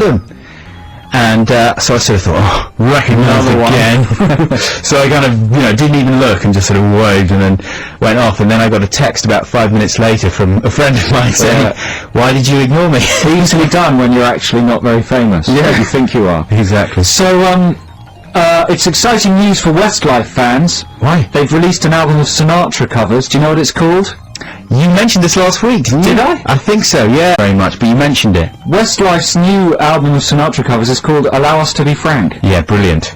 Adam. And so I sort of thought, recognise again. So I kind of, didn't even look and just sort of waved and then went off. And then I got a text about 5 minutes later from a friend of mine saying, why did you ignore me? Easily done when you're actually not very famous. Yeah. You think you are. Exactly. So, it's exciting news for Westlife fans. Why? They've released an album of Sinatra covers. Do you know what it's called? You mentioned this last week, didn't you? Did I? I think so, yeah. Very much, but you mentioned it. Westlife's new album of Sinatra covers is called Allow Us to Be Frank. Yeah, brilliant.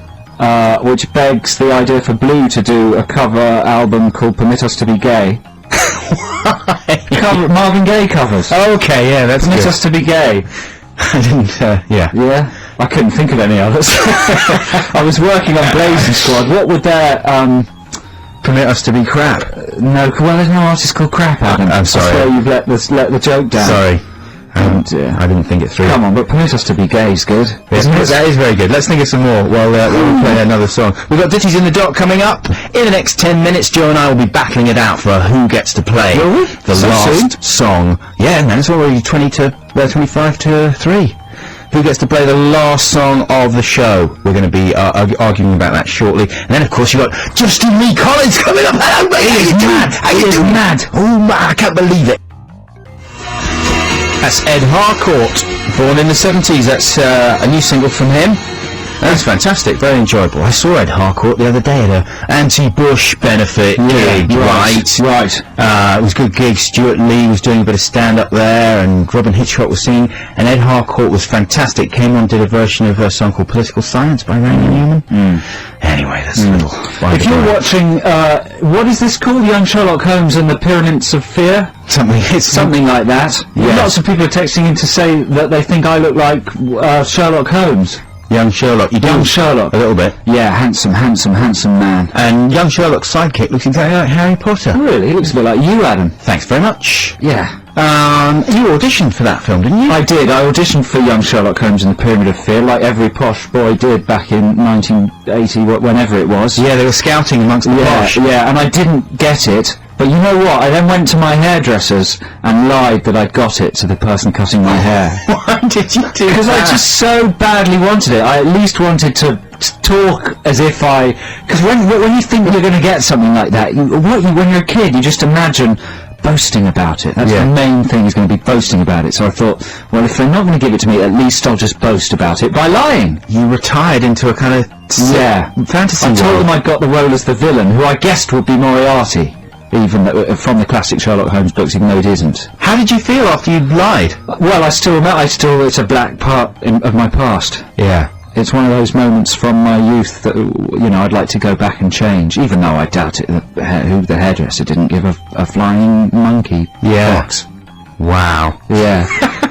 Which begs the idea for Blue to do a cover album called Permit Us to Be Gay. Marvin Gaye covers. Oh, okay, yeah, that's Permit good. Us to Be Gay. I didn't, yeah. Yeah? I couldn't think of any others. I was working on Blazing Squad. What would their, Permit Us to Be Crap? No, well, there's no artist called Crap, Adam. I'm sorry. I swear you've let the joke down. Sorry. I didn't think it through. Come on, but Permit Us to Be Gay is good. Isn't it? That is very good. Let's think of some more while we play another song. We've got Ditties in the Dock coming up. In the next 10 minutes, Joe and I will be battling it out for who gets to play the last song. Yeah, man, it's already 25 to 3. Who gets to play the last song of the show? We're going to be arguing about that shortly. And then, of course, you've got Justin Lee Collins coming up. Hello, mate. He is mad. How you doing? Mad. Oh, man, I can't believe it. That's Ed Harcourt, born in the 70s. That's a new single from him. That's fantastic, very enjoyable. I saw Ed Harcourt the other day at a anti-Bush benefit gig, right? It was a good gig. Stuart Lee was doing a bit of stand-up there, and Robin Hitchcock was singing, and Ed Harcourt was fantastic. Came on, did a version of a song called Political Science by Randy Newman. Anyway, that's a little... If you're watching, what is this called? Young Sherlock Holmes and the Pyramids of Fear? Something like that. Yeah. Lots of people are texting in to say that they think I look like Sherlock Holmes. Young Sherlock. You do? Young Sherlock. A little bit. Yeah, handsome man. And young Sherlock's sidekick looks exactly like Harry Potter. Really? He looks a bit like you, Adam. Thanks very much. Yeah. You auditioned for that film, didn't you? I did. I auditioned for Young Sherlock Holmes and the Pyramid of Fear, like every posh boy did back in 1980, whenever it was. Yeah, they were scouting amongst the posh. Yeah, and I didn't get it. But you know what? I then went to my hairdressers and lied that I'd got it to the person cutting my hair. Why did you do that? Because I just so badly wanted it. I at least wanted to talk as if because when you think you're going to get something like that, when you're a kid, you just imagine boasting about it. That's the main thing, is going to be boasting about it. So I thought, well, if they're not going to give it to me, at least I'll just boast about it by lying. You retired into a kind of fantasy I told world. them I'd got the role as the villain, who I guessed would be Moriarty. Even from the classic Sherlock Holmes books, even though it isn't. How did you feel after you'd lied? Well, it's a black part of my past. Yeah. It's one of those moments from my youth that, I'd like to go back and change, even though I doubt it, who the hairdresser didn't give a flying monkey box. Wow. Yeah.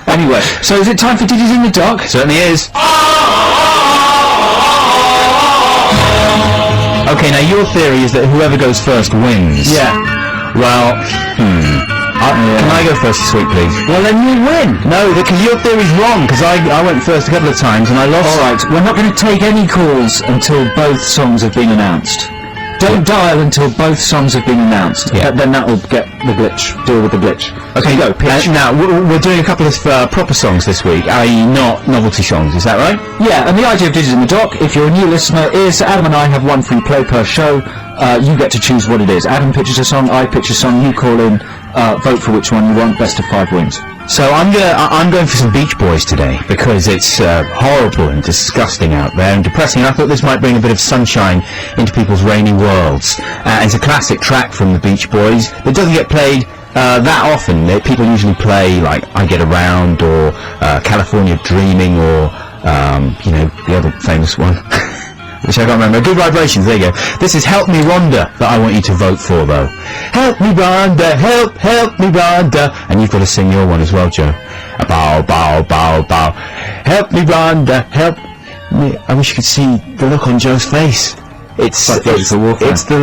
Anyway, so is it time for Ditties in the Dock? Certainly is. Okay, now your theory is that whoever goes first wins. Yeah. Well, Can I go first this week, please? Well, then you win. No, because your theory's wrong, because I went first a couple of times and I lost. Alright, we're not going to take any calls until both songs have been announced. Don't dial until both songs have been announced. Yeah. Then that will get the glitch. Deal with the glitch. Okay, go, pitch. Now, we're doing a couple of proper songs this week, i.e. not novelty songs, is that right? Yeah, and the idea of Ditties in the Dock, if you're a new listener, is Adam and I have one free play per show. You get to choose what it is. Adam pitches a song, I pitch a song, you call in, vote for which one you want, best of 5 wins. So I'm going for some Beach Boys today, because it's horrible and disgusting out there and depressing, and I thought this might bring a bit of sunshine into people's rainy worlds. It's a classic track from the Beach Boys that doesn't get played that often. People usually play, like, I Get Around, or California Dreaming, or, the other famous one. Which I can't remember. Good Vibrations, there you go. This is Help Me Rhonda that I want you to vote for, though. Help me Rhonda, help me Rhonda. And you've got to sing your one as well, Joe. Bow, bow, bow, bow. Help me Rhonda, help me. I wish you could see the look on Joe's face. It's the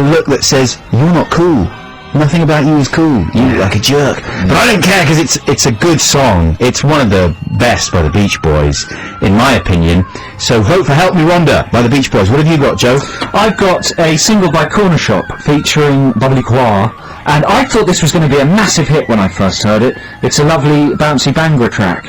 look that says, you're not cool. Nothing about you is cool. You look like a jerk. But I don't care, because it's a good song. It's one of the best by the Beach Boys, in my opinion. So vote for Help Me Rhonda by the Beach Boys. What have you got, Joe? I've got a single by Corner Shop featuring Bubbly Croix, and I thought this was going to be a massive hit when I first heard it. It's a lovely bouncy Bangra track.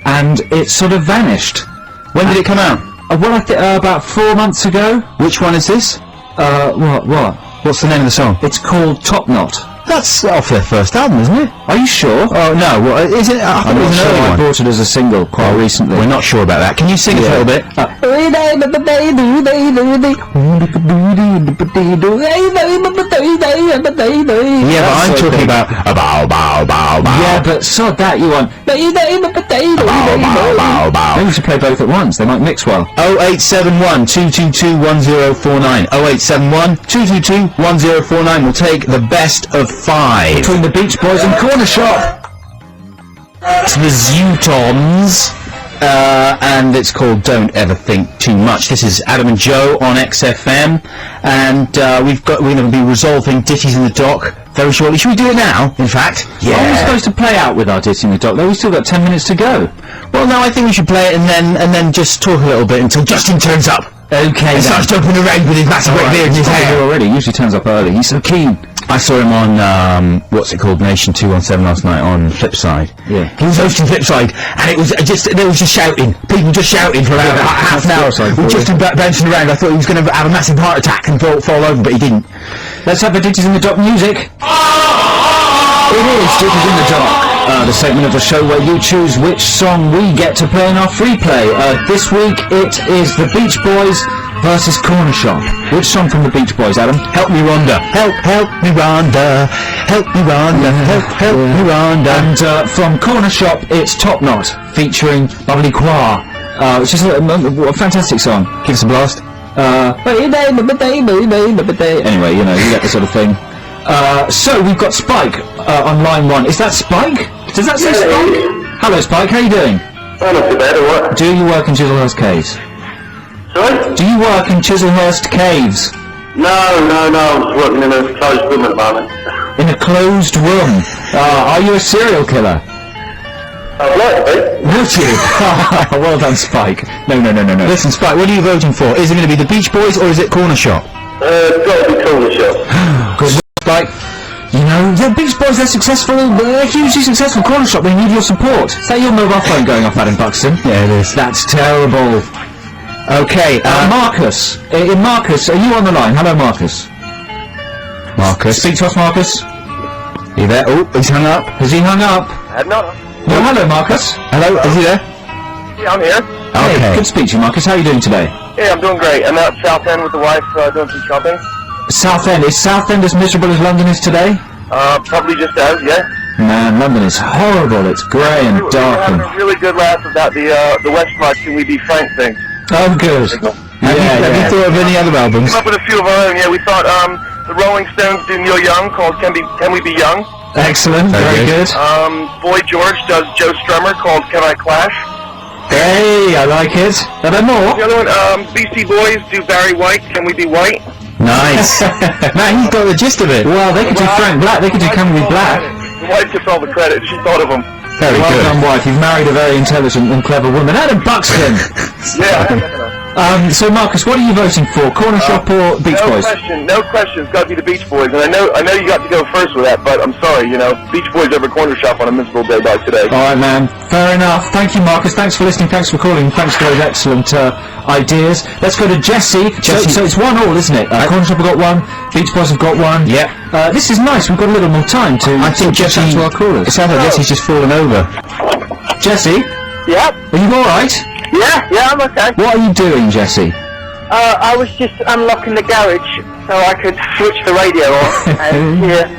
and it sort of vanished. When did it come out? Well, I think about 4 months ago. Which one is this? What? What's the name of the song? It's called Top Knot. That's off their first album, isn't it? Are you sure? Oh, no. Well, is it? I thought I'm it not was an sure. early I one. bought it as a single quite recently. We're not sure about that. Can you sing us a little bit? Yeah, but I'm talking about a bow, bow, bow, bow. Yeah, but sod that, you want. Bow, bow, bow, bow. Maybe we should play both at once. They might mix well. 0871 222 1049. 0871 222 1049. We'll take the best of 5. Between the Beach Boys and Corner Shop. It's the Zootons, and it's called Don't Ever Think Too Much. This is Adam and Joe on XFM, and we're going to be resolving Ditties in the Dock very shortly. Should we do it now, in fact? Yeah. Are we supposed to play out with our Ditty in the Dock? Though we've still got 10 minutes to go. Well, no, I think we should play it and then just talk a little bit until Justin turns up. Okay, And starts jumping around with his massive great beard and his hair. already. He usually turns up early. He's so keen. I saw him on, what's it called, Nation 217 last night on Flipside. Yeah. He was hosting Flipside, and it was they was just shouting. People just shouting for about half an hour. Just bouncing around. I thought he was going to have a massive heart attack and fall over, but he didn't. Let's have the Ditties in the Dock music. It is Ditties in the Dock. The segment of the show where you choose which song we get to play in our free play. This week it is the Beach Boys versus Corner Shop. Which song from the Beach Boys, Adam? Help me, Rhonda. Help me, Rhonda. Help me, Rhonda. Help me, Rhonda. And from Corner Shop, it's Top Knot, featuring Bubbly Qua, which is a fantastic song. Give us a blast. Anyway, you know, you get the sort of thing. So we've got Spike on line 1. Is that Spike? Does that say Spike? Hello, Spike. How are you doing? Oh, not too bad, or what? Do you work in Chislehurst Caves? Sorry? Do you work in Chislehurst Caves? No, I'm just working in a closed room at the moment. In a closed room? Are you a serial killer? I'd like to be. Would you? Well done, Spike. No. Listen, Spike, what are you voting for? Is it going to be the Beach Boys or is it Corner Shop? It's got to be Corner Shop. Good, Spike. You know, the Beach Boys, they're successful, they're hugely successful. Corner Shop, they need your support. Is that your mobile phone going off, Adam Buxton? Yeah, it is. That's terrible. Okay, Marcus. Marcus, are you on the line? Hello, Marcus. Marcus. Speak to us, Marcus. Are you there? Oh, he's hung up. Has he hung up? No. No, hello, Marcus. Hello, is he there? Yeah, I'm here. Hey, Okay. good to speak to you, Marcus. How are you doing today? Yeah, I'm doing great. I'm out South End with the wife doing some shopping. Southend. Is Southend as miserable as London is today? Probably just as, yeah. Man, London is horrible. It's grey and We were dark having and... a really good laugh about the Westmarch Can We Be Frank thing. Oh, good. Have you thought of any other albums? Came up with a few of our own, yeah. We thought the Rolling Stones do Neil Young called Can We Be Young? Excellent. Very good. Boy George does Joe Strummer called Can I Clash? Hey, I like it. Are there more? The other one, BC Boys do Barry White, Can We Be White? Nice. Man, he's got the gist of it. Well, they could do Frank Black. They could do Can We Be Black. The wife gets all the credit. She thought of them. Very Well good. done, wife. You've married a very intelligent and clever woman. Adam Buxton. Yeah. So, Marcus, what are you voting for? Corner Shop or Beach Boys? No question. It's got to be the Beach Boys. And I know you got to go first with that, but I'm sorry, Beach Boys over Corner Shop on a miserable day like today. All right, man. Fair enough. Thank you, Marcus. Thanks for listening. Thanks for calling. Thanks for those excellent ideas. Let's go to Jesse. So it's 1-1, isn't it? Corner Shop have got one. Beach Boys have got one. Yep. This is nice. We've got a little more time to. I think to chat Jesse... to our callers. It sounds like Jesse's just fallen over. Jesse, Yep. are you all right? Yeah, I'm okay. What are you doing, Jesse? I was just unlocking the garage so I could switch the radio on and hear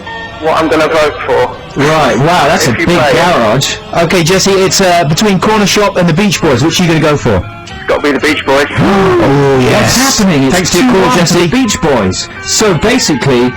what I'm going to vote for. Right. Wow, that's a If you big play it. garage. Okay, Jesse, it's between Corner Shop and the Beach Boys. Which are you going to go for? It's got to be the Beach Boys. Oh, yes. What's happening? It's Thanks for your call, 2-1 to Jesse. the Beach Boys. So basically,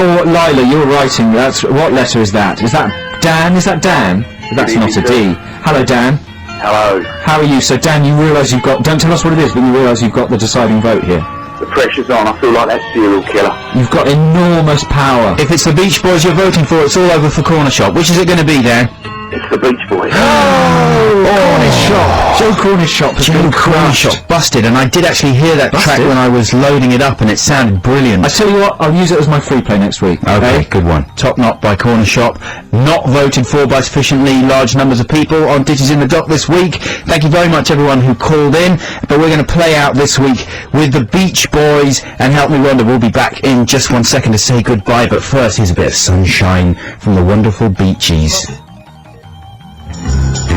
or Lila, you're writing. That's what letter is that? Is that Dan? Is that Dan? That's not a D. Hello, Dan. Hello. How are you? So Dan, you realise you've got. Don't tell us what it is, but you realise you've got the deciding vote here. The pressure's on. I feel like that serial killer. You've got enormous power. If it's the Beach Boys you're voting for, it's all over for Corner Shop. Which is it going to be, Dan? It's the Beach Boys. Cornish Shop. Joe Cornish Shop has been crushed. Shop busted, and I did actually hear that track Busted? when I was loading it up, and it sounded brilliant. I tell you what, I'll use it as my free play next week. Okay, good one. Top Knot by Corner Shop. Not voted for by sufficiently large numbers of people on Ditches in the Dock this week. Thank you very much, everyone who called in. But we're going to play out this week with the Beach Boys and Help Me Wonder. We'll be back in just 1 second to say goodbye. But first, here's a bit of sunshine from the wonderful Beachies.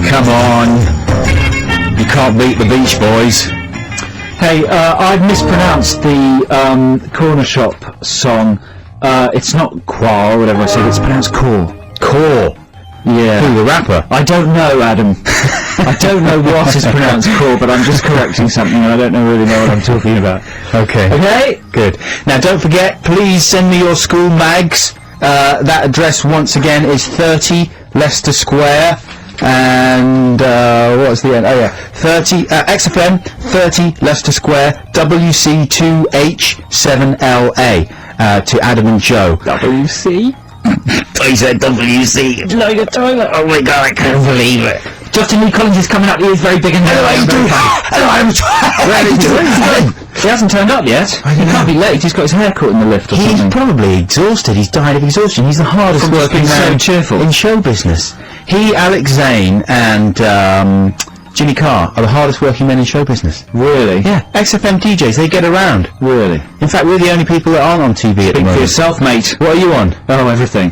Come on. You can't beat the Beach Boys. Hey, I've mispronounced the Corner Shop song. It's not Qua or whatever I said, it's pronounced Core. Core. Yeah. Who, the rapper? I don't know, Adam. I don't know what is pronounced Core, but I'm just correcting something and I don't really know what I'm talking about. Okay. Okay? Good. Now, don't forget, please send me your school mags. That address, once again, is 30 Leicester Square. And what's the end? Oh yeah, 30 XFM 30 Leicester Square WC2H7LA to Adam and Joe. WC? I said WC. No, you're toilet. Oh my God, I can't believe it. Justin Lee Collins is coming up. He is very big and He hasn't turned up yet. He can't be late. He's got his hair caught in the lift or He's something. probably exhausted. He's died of exhaustion. He's the hardest working man in show business. He, Alex Zane, and Jimmy Carr are the hardest working men in show business. Really? Yeah, XFM DJs, they get around. Really? In fact, we're the only people that aren't on TV at the Speak for moment. yourself, mate. What are you on? Oh, everything.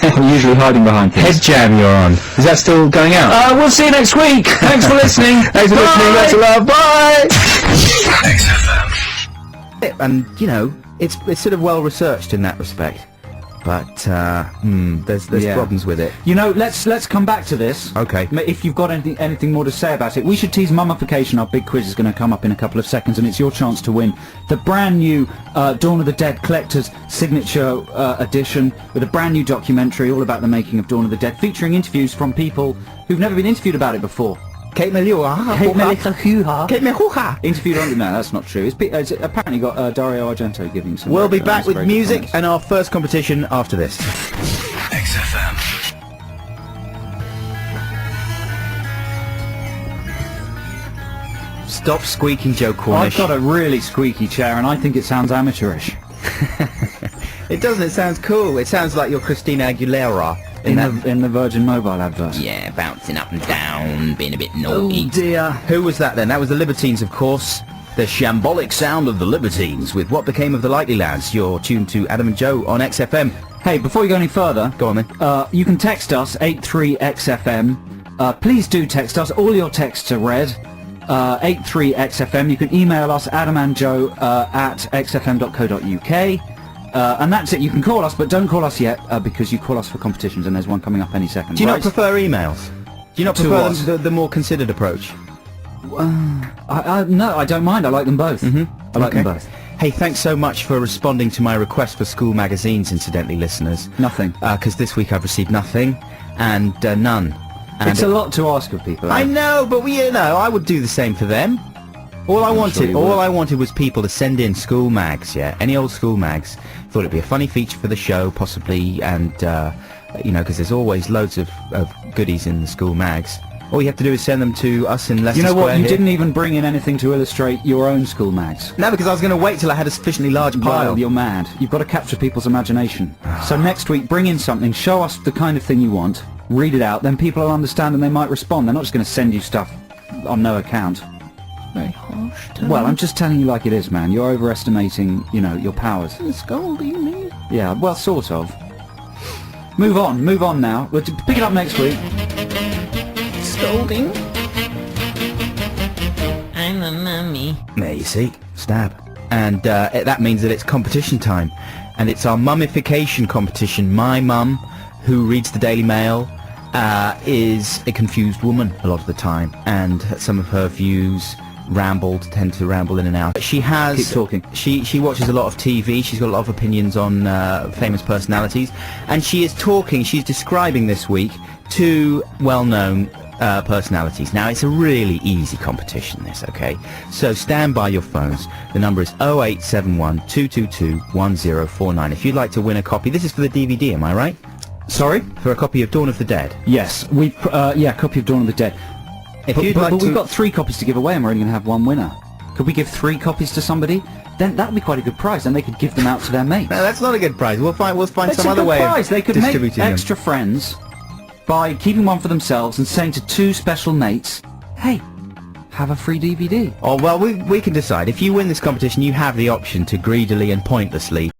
I'm usually hiding behind things. Head Jam you're on. Is that still going out? We'll see you next week. Thanks for listening. Thanks for listening. Lots of love. Bye! And, you know, it's sort of well researched in that respect. But, there's problems with it. You know, let's come back to this. Okay. If you've got anything more to say about it, we should tease Mummification. Our big quiz is going to come up in a couple of seconds, and it's your chance to win the brand new Dawn of the Dead Collector's Signature edition with a brand new documentary all about the making of Dawn of the Dead, featuring interviews from people who've never been interviewed about it before. Kate Meluha. Interviewed on... No, that's not true. It's apparently got Dario Argento giving some... We'll be very back with good music comments. and our first competition after this. XFM. Stop squeaking, Joe Cornish. I've got a really squeaky chair and I think it sounds amateurish. It doesn't. It sounds cool. It sounds like you're Christina Aguilera. In the Virgin Mobile advert. Yeah, bouncing up and down, being a bit naughty. Oh dear. Who was that then? That was the Libertines, of course. The shambolic sound of the Libertines with What Became of the Likely Lads. You're tuned to Adam and Joe on XFM. Hey, before you go any further, Go on then. you can text us 83XFM. Please do text us. All your texts are read. 83XFM. You can email us adamandjoe at xfm.co.uk. And that's it. You can call us, but don't call us yet because you call us for competitions, and there's one coming up any second. Do you right? not prefer emails? Do you not To prefer what? the more considered approach? No, I don't mind. I like them both. I like them both. Hey, thanks so much for responding to my request for school magazines, incidentally, listeners. Nothing. Because this week I've received nothing and none. And It's a lot to ask of people. I know, but I would do the same for them. All I wanted was people to send in school mags, any old school mags. Thought it'd be a funny feature for the show, possibly, and because there's always loads of goodies in the school mags. All you have to do is send them to us in Leicester You know what? Square You here. didn't even bring in anything to illustrate your own school mags. No, because I was going to wait till I had a sufficiently large pile. Well, you're mad. You've got to capture people's imagination. So next week, bring in something, show us the kind of thing you want, read it out, then people will understand and they might respond. They're not just going to send you stuff on no account. Very harsh. Well, I'm just telling you like it is, man. You're overestimating, your powers. Scolding me. Yeah, well, sort of. Move on now. We'll pick it up next week. Scolding. I'm a mummy. There you see, stab. And that means that it's competition time. And it's our mummification competition. My mum, who reads the Daily Mail, is a confused woman a lot of the time. And some of her views tend to ramble in and out. She has... Keep talking. She watches a lot of TV. She's got a lot of opinions on famous personalities. And she's describing this week two well-known personalities. Now, it's a really easy competition, this, okay? So stand by your phones. The number is 0871 222 1049. If you'd like to win a copy, this is for the DVD, am I right? Sorry? For a copy of Dawn of the Dead. Yes, copy of Dawn of the Dead. If But, you'd but, like but to... we've got 3 copies to give away and we're only going to have 1 winner. Could we give 3 copies to somebody? Then that would be quite a good prize, and they could give them out to their mates. No, that's not a good prize. We'll find It's some a other good way prize. of They could make distributing them. extra friends by keeping one for themselves and saying to 2 special mates, hey, have a free DVD. Oh, well, we can decide. If you win this competition, you have the option to greedily and pointlessly